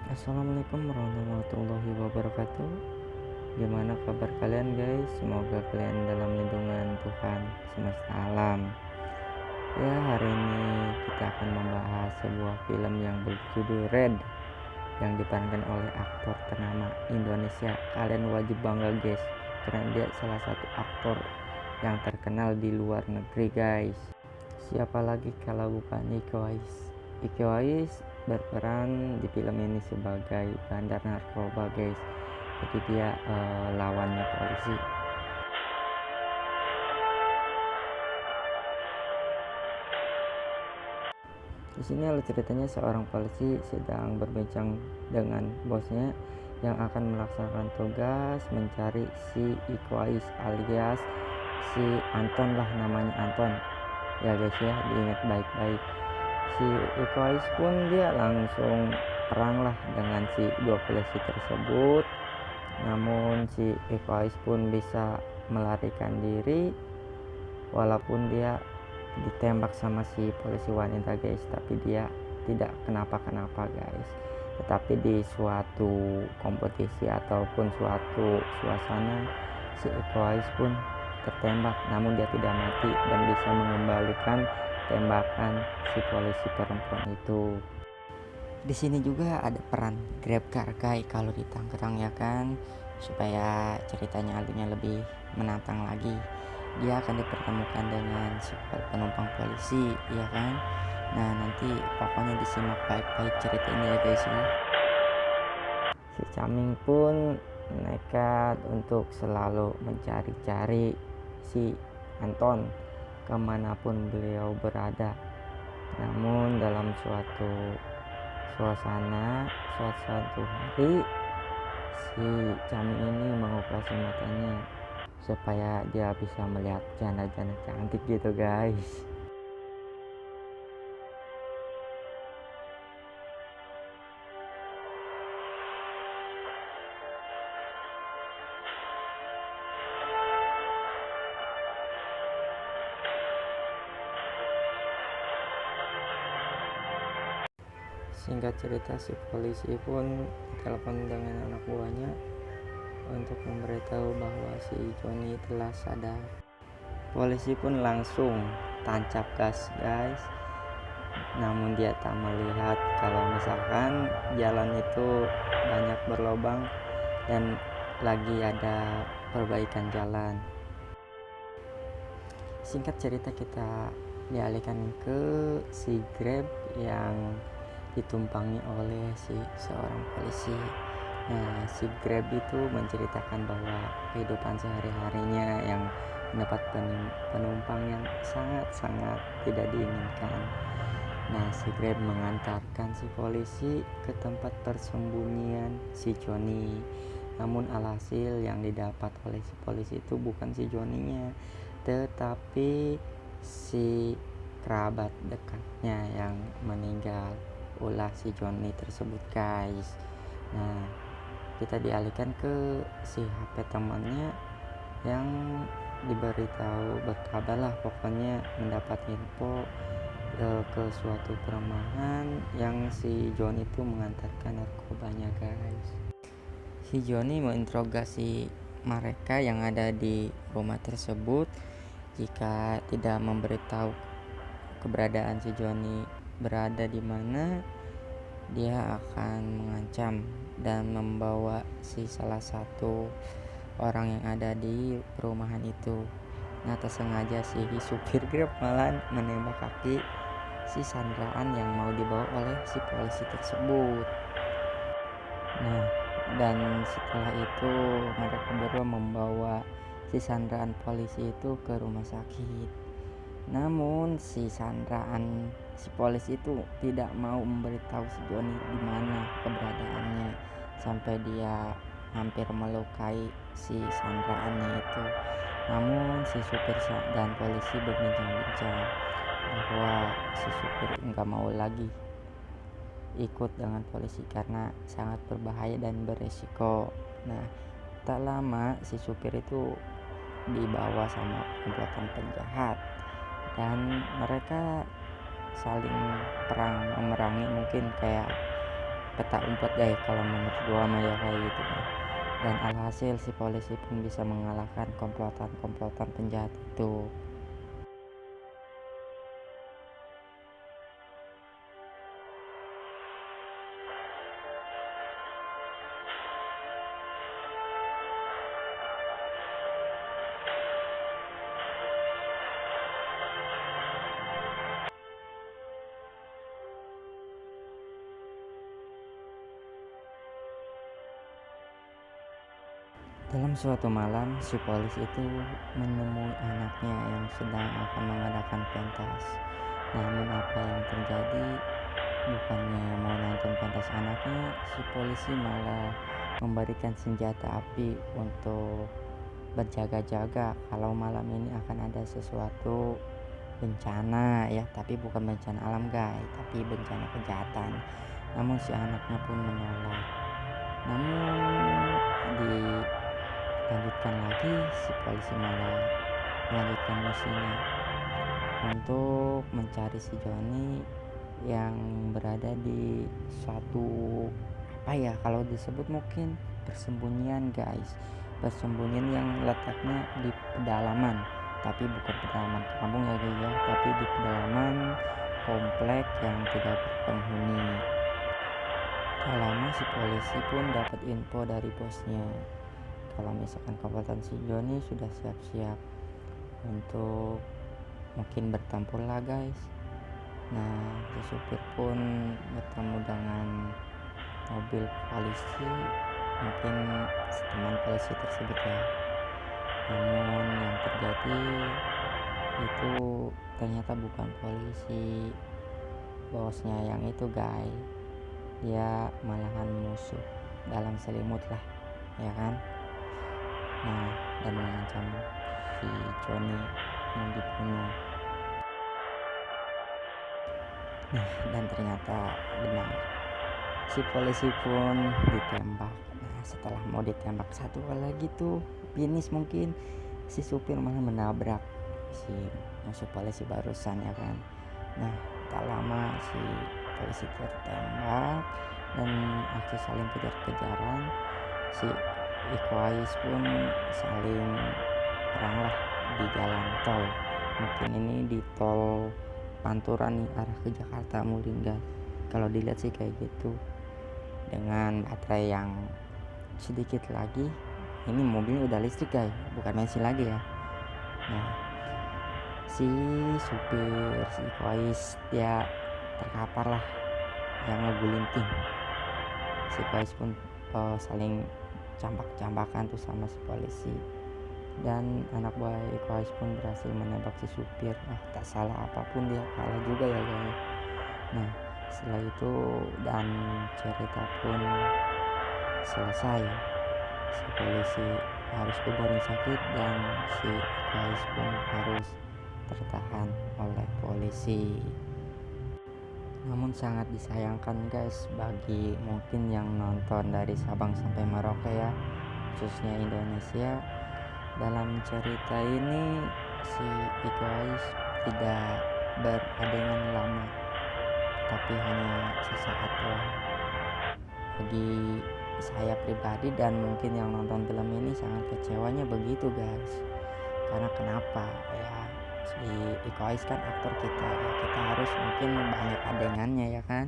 Assalamualaikum warahmatullahi wabarakatuh. Gimana kabar kalian guys? Semoga kalian dalam lindungan Tuhan semesta alam. Ya, hari ini kita akan membahas sebuah film yang berjudul Red, yang diperankan oleh aktor ternama Indonesia. Kalian wajib bangga guys, karena dia salah satu aktor yang terkenal di luar negeri guys. Siapa lagi kalau bukan Iko Uwais. Iko Uwais berperan di film ini sebagai bandar narkoba guys. Jadi dia lawannya polisi. Di sini alur ceritanya seorang polisi sedang berbincang dengan bosnya yang akan melaksanakan tugas mencari si Iko Uwais alias si Anton lah, namanya Anton. Ya guys ya, diingat baik-baik. Si Iko Uwais pun dia langsung perang lah dengan si dua polisi tersebut. Namun si Iko Uwais pun bisa melarikan diri walaupun dia ditembak sama si polisi wanita guys, tapi dia tidak kenapa-kenapa guys. Tetapi di suatu kompetisi ataupun suatu suasana si Iko Uwais pun tertembak, namun dia tidak mati dan bisa mengembalikan tembakan si polisi perempuan itu. Di sini juga ada peran GrabCar guys kalau di Tangerang ya kan, supaya ceritanya alurnya lebih menantang lagi. Dia akan dipertemukan dengan si penumpang polisi ya kan. Nah, nanti pokoknya disimak baik-baik cerita ini ya guys ya. Si Caming pun nekat untuk selalu mencari-cari si Anton kemanapun beliau berada. Namun dalam suatu suasana, suatu hari si Caming ini mengoperasi matanya supaya dia bisa melihat janda-janda cantik gitu guys. Singkat cerita, si polisi pun telepon dengan anak buahnya untuk memberitahu bahwa si Joni telah sadar. Polisi pun langsung tancap gas guys. Namun dia tak melihat kalau misalkan jalan itu banyak berlobang dan lagi ada perbaikan jalan. Singkat cerita kita dialihkan ke si Grab yang ditumpangi oleh si seorang polisi. Nah, si Grab itu menceritakan bahwa kehidupan sehari-harinya yang mendapat penumpang yang sangat-sangat tidak diinginkan. Nah, si Grab mengantarkan si polisi ke tempat persembunyian si Joni. Namun alhasil yang didapat oleh si polisi itu bukan si Joninya, tetapi si kerabat dekatnya yang meninggal ulah si Joni tersebut guys. Nah, kita dialihkan ke si HP temannya yang diberitahu berkabar lah, pokoknya mendapat info ke suatu perumahan yang si Joni itu mengantarkan narkobanya guys. Si Joni menginterogasi mereka yang ada di rumah tersebut. Jika tidak memberitahu keberadaan si Joni berada di mana, dia akan mengancam dan membawa si salah satu orang yang ada di perumahan itu. Nah, tak sengaja si supir Grab malah menembak kaki si sandraan yang mau dibawa oleh si polisi tersebut. Nah, dan setelah itu mereka berdua membawa si sandraan polisi itu ke rumah sakit. Namun si sandraan si polisi itu tidak mau memberitahu si Joni di mana keberadaannya, sampai dia hampir melukai si sandraannya itu. Namun si supir dan polisi berbincang-bincang bahwa si supir nggak mau lagi ikut dengan polisi karena sangat berbahaya dan beresiko. Nah, tak lama si supir itu dibawa sama komplotan penjahat. dan mereka saling perang memerangi, mungkin kayak peta umpet guys kalau menurut gua mah ya kayak gitu kan. Dan alhasil si polisi pun bisa mengalahkan komplotan-komplotan penjahat itu. Dalam suatu malam, si polisi itu menemui anaknya yang sedang akan mengadakan pentas. Namun apa yang terjadi, bukannya mau nonton pentas anaknya, si polisi malah memberikan senjata api untuk berjaga-jaga kalau malam ini akan ada sesuatu bencana ya, tapi bukan bencana alam guys, tapi bencana kejahatan. Namun si anaknya pun menolak. Namun dilanjutkan lagi, si polisi malah melanjutkan misinya untuk mencari si Joni yang berada di suatu apa ya, kalau disebut mungkin persembunyian guys, persembunyian yang letaknya di pedalaman, tapi bukan pedalaman kampung ya guys ya, tapi di pedalaman komplek yang tidak berpenghuni. Tak lama si polisi pun dapat info dari bosnya kalau misalkan kabupaten si Joni sudah siap-siap untuk mungkin bertempur lah guys. Nah, si supir pun bertemu dengan mobil polisi, mungkin teman polisi tersebut ya. Namun yang terjadi itu ternyata bukan polisi bosnya yang itu guys, dia malahan musuh dalam selimut lah ya kan. Nah, dan mengancam si Joni mau dibunuh. Nah, dan ternyata benar, si polisi pun ditembak. Nah, setelah mau ditembak satu kali lagi tuh finish, mungkin si supir malah menabrak si musuh polisi barusan ya kan. Nah, tak lama si polisi tertembak dan aksi saling kejar-kejaran. Si Ikoais pun saling perang lah di jalan tol. Mungkin ini di tol Pantura nih, arah ke Jakarta mungkin guys. Kalau dilihat sih kayak gitu. Dengan baterai yang sedikit lagi, ini mobilnya udah listrik guys, bukan bensin lagi ya. Nah, si supir si Ikoais dia terkapar lah yang ngegulinting. Si Ikoais pun saling cambak-cambakan tuh sama si polisi, dan anak buah Ikoais pun berhasil menembak si supir. Nah, tak salah apapun dia kalah juga ya guys. Nah, setelah itu dan cerita pun selesai. Si polisi harus berbaring sakit dan si Ikoais pun harus tertahan oleh polisi. Namun sangat disayangkan guys bagi mungkin yang nonton dari Sabang sampai Merauke ya, khususnya Indonesia. Dalam cerita ini si Ikoais tidak beradegan lama, tapi hanya sesaat doang. Bagi saya pribadi dan mungkin yang nonton film ini sangat kecewanya begitu guys. Karena kenapa ya, si Ikoais kan aktor kita ya, kita harus mungkin banyak adegannya ya kan.